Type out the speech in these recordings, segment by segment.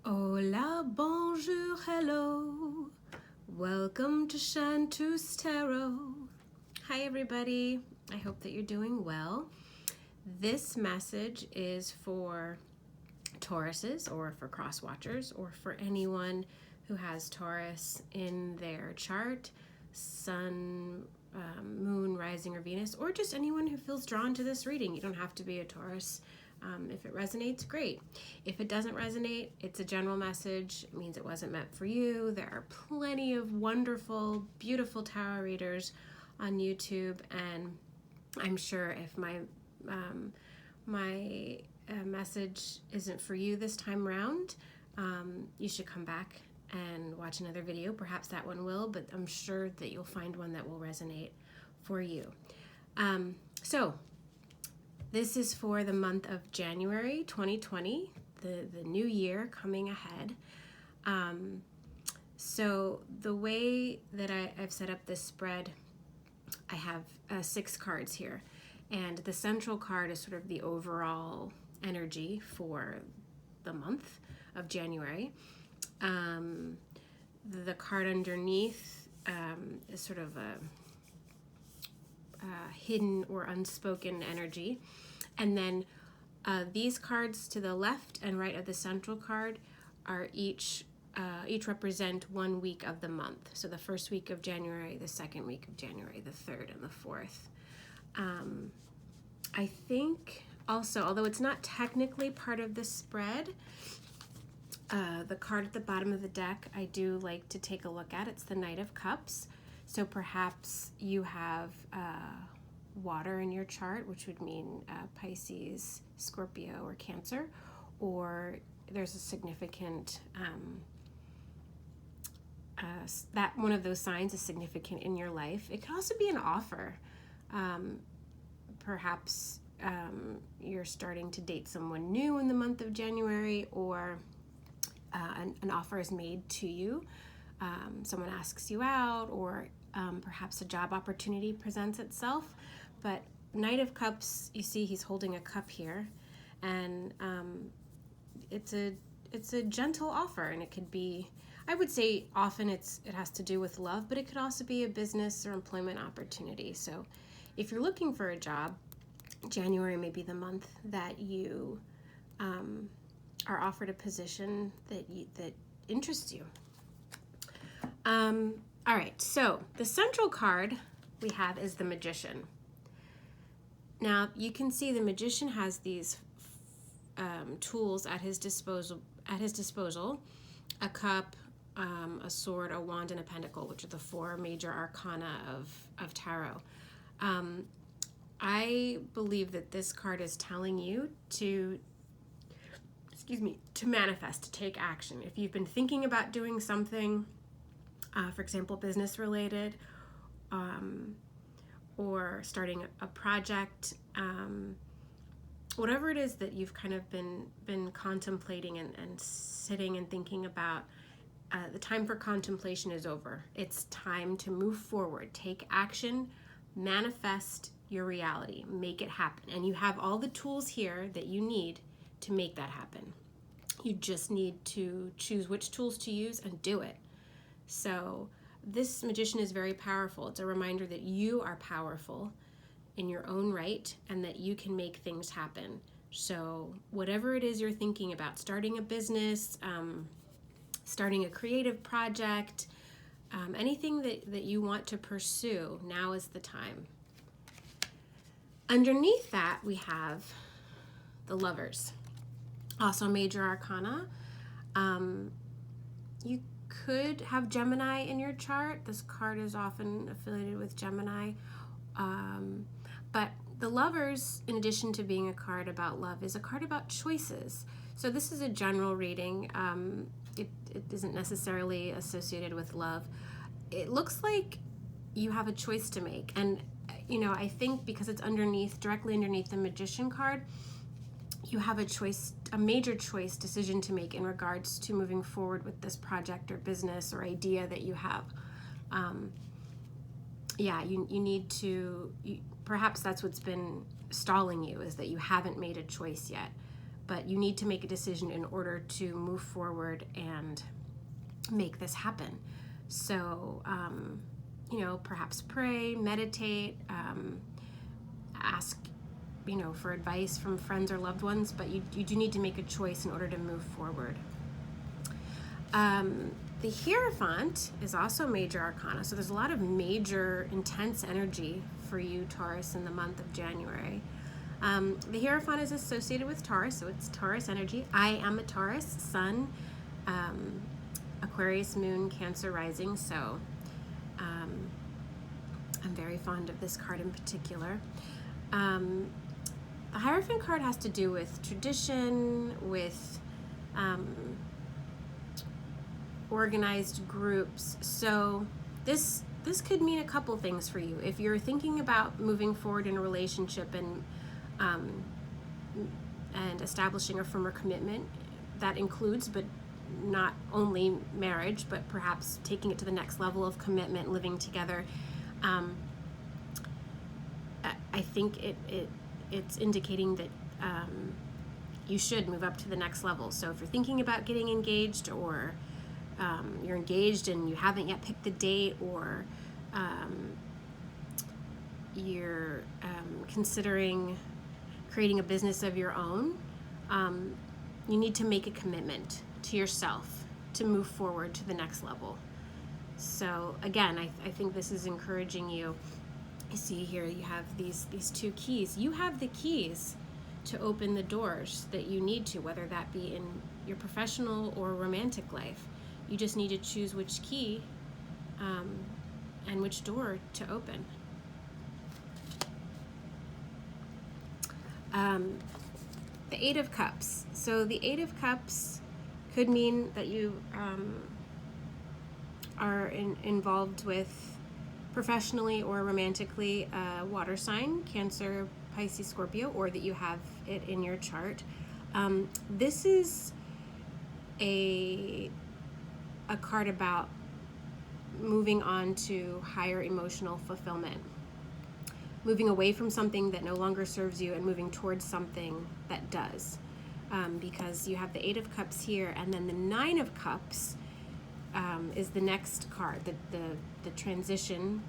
Hola, bonjour, hello. Welcome to Chantus Tarot. Hi, everybody. I hope that you're doing well. This message is for Tauruses or for cross watchers or for anyone who has Taurus in their chart, sun, moon, rising, or Venus, or just anyone who feels drawn to this reading. You don't have to be a Taurus. If it resonates, great. If it doesn't resonate, it's a general message. It means it wasn't meant for you. There are plenty of wonderful, beautiful tarot readers on YouTube, and I'm sure if my message isn't for you this time round, you should come back and watch another video. Perhaps that one will, but I'm sure that you'll find one that will resonate for you. So this is for the month of January 2020, the new year coming ahead. So the way that I've set up this spread, I have 6 cards here. And the central card is sort of the overall energy for the month of January. The card underneath is sort of a hidden or unspoken energy. And then these cards to the left and right of the central card are each represent 1 week of the month. So the first week of January, the second week of January, the third and the fourth. I think also, although it's not technically part of the spread, the card at the bottom of the deck I do like to take a look at. It's the Knight of Cups. So perhaps you have water in your chart, which would mean Pisces, Scorpio, or Cancer, or there's a significant, that one of those signs is significant in your life. It could also be an offer. Perhaps you're starting to date someone new in the month of January, or an offer is made to you. Someone asks you out, or perhaps a job opportunity presents itself. But Knight of Cups, you see he's holding a cup here, and it's a gentle offer, and it could be, I would say often it has to do with love, but it could also be a business or employment opportunity. So if you're looking for a job, January may be the month that you are offered a position that interests you. All right, so the central card we have is the Magician. Now you can see the Magician has these tools at his disposal: a cup, a sword, a wand, and a pentacle, which are the 4 major arcana of tarot. I believe that this card is telling you to manifest, to take action. If you've been thinking about doing something, for example, business related, or starting a project, whatever it is that you've kind of been contemplating and sitting and thinking about, the time for contemplation is over. It's time to move forward, take action, manifest your reality, make it happen. And you have all the tools here that you need to make that happen. You just need to choose which tools to use and do it. So this Magician is very powerful. It's a reminder that you are powerful in your own right and that you can make things happen. So whatever it is you're thinking about, starting a business, starting a creative project, anything that you want to pursue, now is the time. Underneath that, we have the Lovers, also major arcana. You could have Gemini in your chart. This card is often affiliated with Gemini. But the Lovers, in addition to being a card about love, is a card about choices. So this is a general reading. It isn't necessarily associated with love. It looks like you have a choice to make. And I think because it's directly underneath the Magician card, you have a major choice decision to make in regards to moving forward with this project or business or idea that you have. You need to, perhaps that's what's been stalling you, is that you haven't made a choice yet. but you need to make a decision in order to move forward and make this happen. So, perhaps pray, meditate, ask, for advice from friends or loved ones, but you do need to make a choice in order to move forward. The Hierophant is also major arcana, so there's a lot of major, intense energy for you, Taurus, in the month of January. The Hierophant is associated with Taurus, so it's Taurus energy. I am a Taurus, Sun, Aquarius, Moon, Cancer rising, so I'm very fond of this card in particular. The Hierophant card has to do with tradition, with organized groups. So this could mean a couple things for you. If you're thinking about moving forward in a relationship and establishing a firmer commitment, that includes, but not only marriage, but perhaps taking it to the next level of commitment, living together. I think it's indicating that you should move up to the next level. So if you're thinking about getting engaged, or you're engaged and you haven't yet picked the date, or you're considering creating a business of your own, you need to make a commitment to yourself to move forward to the next level. So again, I think this is encouraging you. You see here, you have these two keys. You have the keys to open the doors that you need to, whether that be in your professional or romantic life. You just need to choose which key and which door to open. The Eight of Cups. So the Eight of Cups could mean that you are involved with, professionally or romantically, a water sign, Cancer, Pisces, Scorpio, or that you have it in your chart. This is a card about moving on to higher emotional fulfillment, moving away from something that no longer serves you and moving towards something that does, because you have the Eight of Cups here, and then the Nine of Cups is the next card, the transition,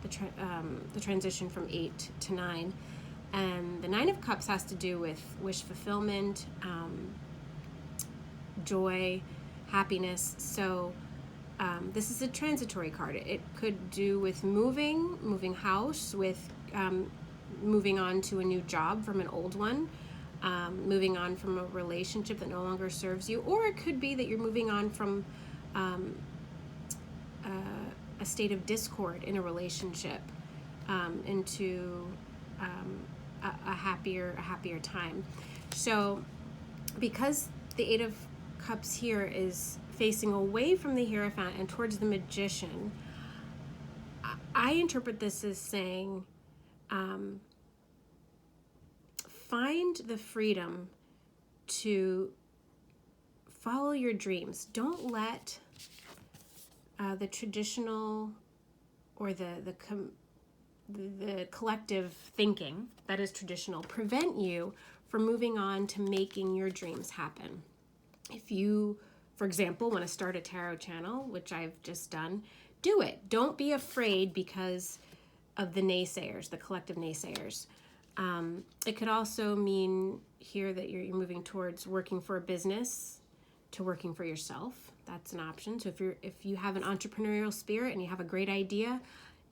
the transition from 8 to 9. And the Nine of Cups has to do with wish fulfillment, joy, happiness. So this is a transitory card. It could do with moving house, with moving on to a new job from an old one, moving on from a relationship that no longer serves you, or it could be that you're moving on from a state of discord in a relationship into a happier time. So because the Eight of Cups here is facing away from the Hierophant and towards the Magician, I interpret this as saying, find the freedom to follow your dreams. Don't let the traditional or the collective thinking that is traditional prevent you from moving on to making your dreams happen. If you, for example, want to start a tarot channel, which I've just done, do it. Don't be afraid because of the naysayers, the collective naysayers. It could also mean here that you're moving towards working for a business to working for yourself. That's an option. So if you have an entrepreneurial spirit and you have a great idea,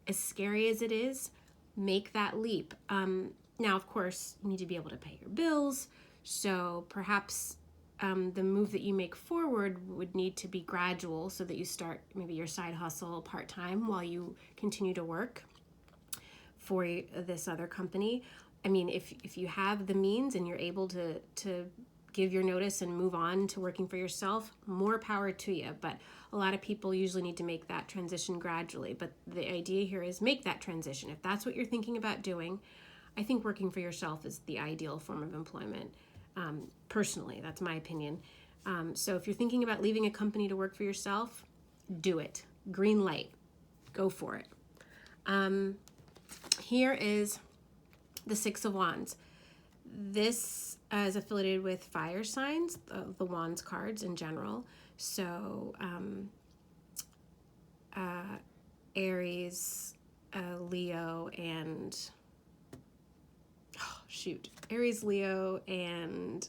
as scary as it is, make that leap. Now, of course, you need to be able to pay your bills. So perhaps the move that you make forward would need to be gradual, so that you start maybe your side hustle part-time while you continue to work for this other company. I mean, if you have the means and you're able to give your notice and move on to working for yourself, more power to you. But a lot of people usually need to make that transition gradually. But the idea here is make that transition. If that's what you're thinking about doing, I think working for yourself is the ideal form of employment. Personally, that's my opinion. So if you're thinking about leaving a company to work for yourself, do it. Green light. Go for it. Here is the Six of Wands. This is affiliated with fire signs, the Wands cards in general. So Aries, Leo, and Aries, Leo, and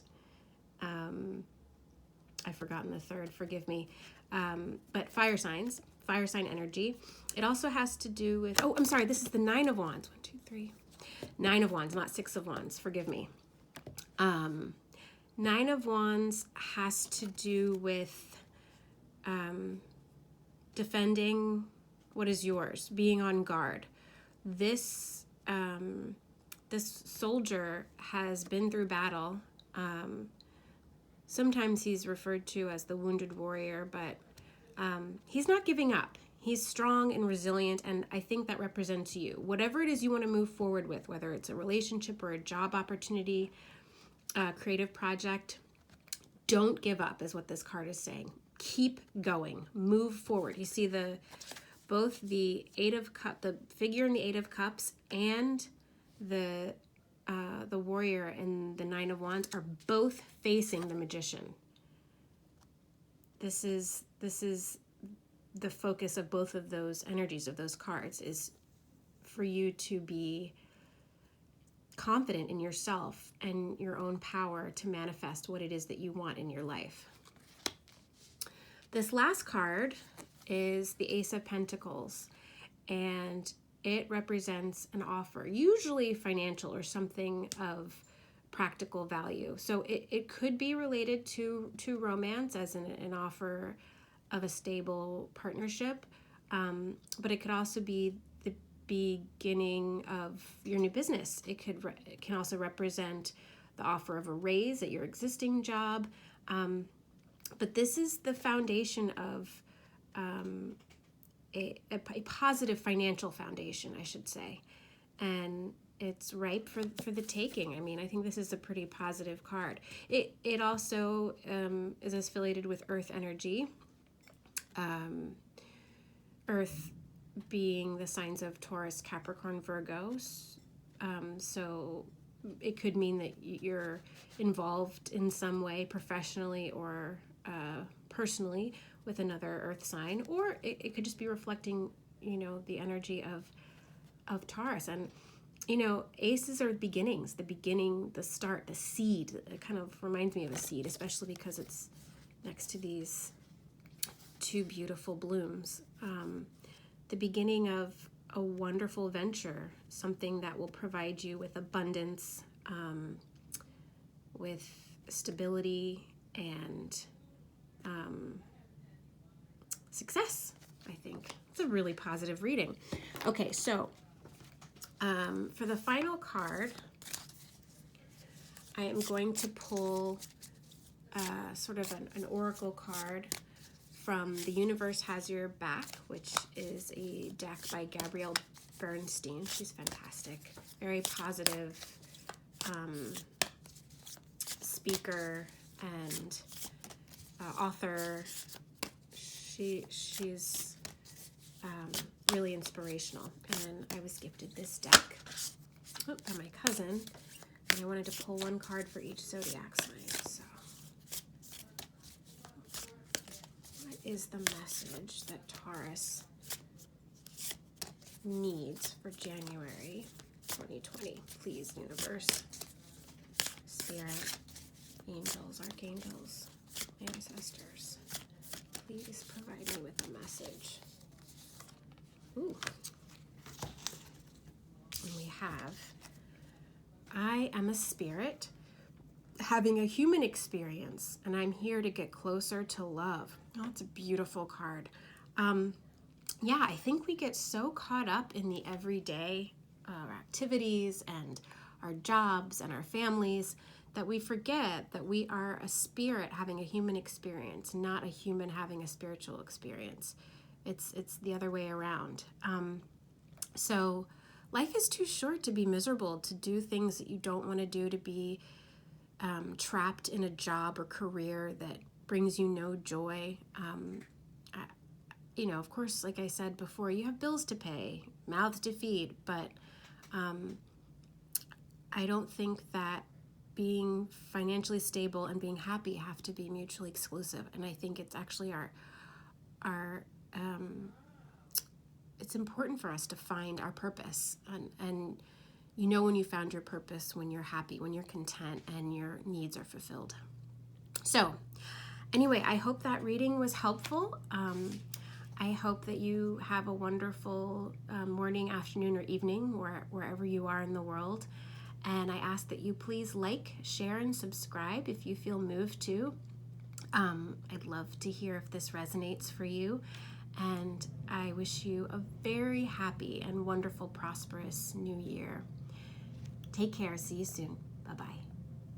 I've forgotten the third, forgive me. But fire sign energy. It also has to do with, oh, I'm sorry, this is the Nine of Wands. 1, 2, 3. Nine of Wands, not Six of Wands, forgive me. Nine of Wands has to do with defending what is yours, being on guard. This soldier has been through battle. Sometimes he's referred to as the wounded warrior, but he's not giving up. He's strong and resilient, and I think that represents you. Whatever it is you want to move forward with, whether it's a relationship or a job opportunity, a creative project, don't give up is what this card is saying. Keep going. Move forward. You see both the Eight of Cups, the figure in the Eight of Cups, and the warrior and the Nine of Wands are both facing the Magician. This is the focus of both of those energies, of those cards, is for you to be confident in yourself and your own power to manifest what it is that you want in your life. This last card is the Ace of Pentacles, and it represents an offer, usually financial or something of practical value. So it could be related to romance, as an offer of a stable partnership, but it could also be the beginning of your new business. It can also represent the offer of a raise at your existing job, but this is the foundation of a positive financial foundation, I should say, and it's ripe for the taking. I mean, I think this is a pretty positive card. It also is affiliated with earth energy, earth being the signs of Taurus, Capricorn, Virgo. So it could mean that you're involved in some way, professionally or personally, with another earth sign, or it could just be reflecting, the energy of Taurus. And aces are beginnings, the start, the seed. It kind of reminds me of a seed, especially because it's next to these two beautiful blooms. The beginning of a wonderful venture, something that will provide you with abundance, with stability and success, I think. It's a really positive reading. Okay, so for the final card, I am going to pull sort of an oracle card from The Universe Has Your Back, which is a deck by Gabrielle Bernstein. She's fantastic. Very positive speaker and author. She's really inspirational, and I was gifted this deck by my cousin, and I wanted to pull one card for each zodiac sign. So, what is the message that Taurus needs for January 2020? Please, universe, spirit, angels, archangels, ancestors, please provide me with a message. Ooh. And we have, I am a spirit having a human experience, and I'm here to get closer to love. Oh, it's a beautiful card. Yeah, I think we get so caught up in the everyday activities and our jobs and our families that we forget that we are a spirit having a human experience, not a human having a spiritual experience. It's the other way around. So life is too short to be miserable, to do things that you don't want to do, to be trapped in a job or career that brings you no joy. Of course, like I said before, you have bills to pay, mouths to feed, but I don't think that being financially stable and being happy have to be mutually exclusive. And I think it's actually our it's important for us to find our purpose. And you know when you found your purpose when you're happy, when you're content, and your needs are fulfilled. So anyway, I hope that reading was helpful. I hope that you have a wonderful morning, afternoon, or evening, wherever you are in the world. And I ask that you please like, share, and subscribe if you feel moved to. I'd love to hear if this resonates for you. And I wish you a very happy and wonderful, prosperous new year. Take care. See you soon. Bye-bye.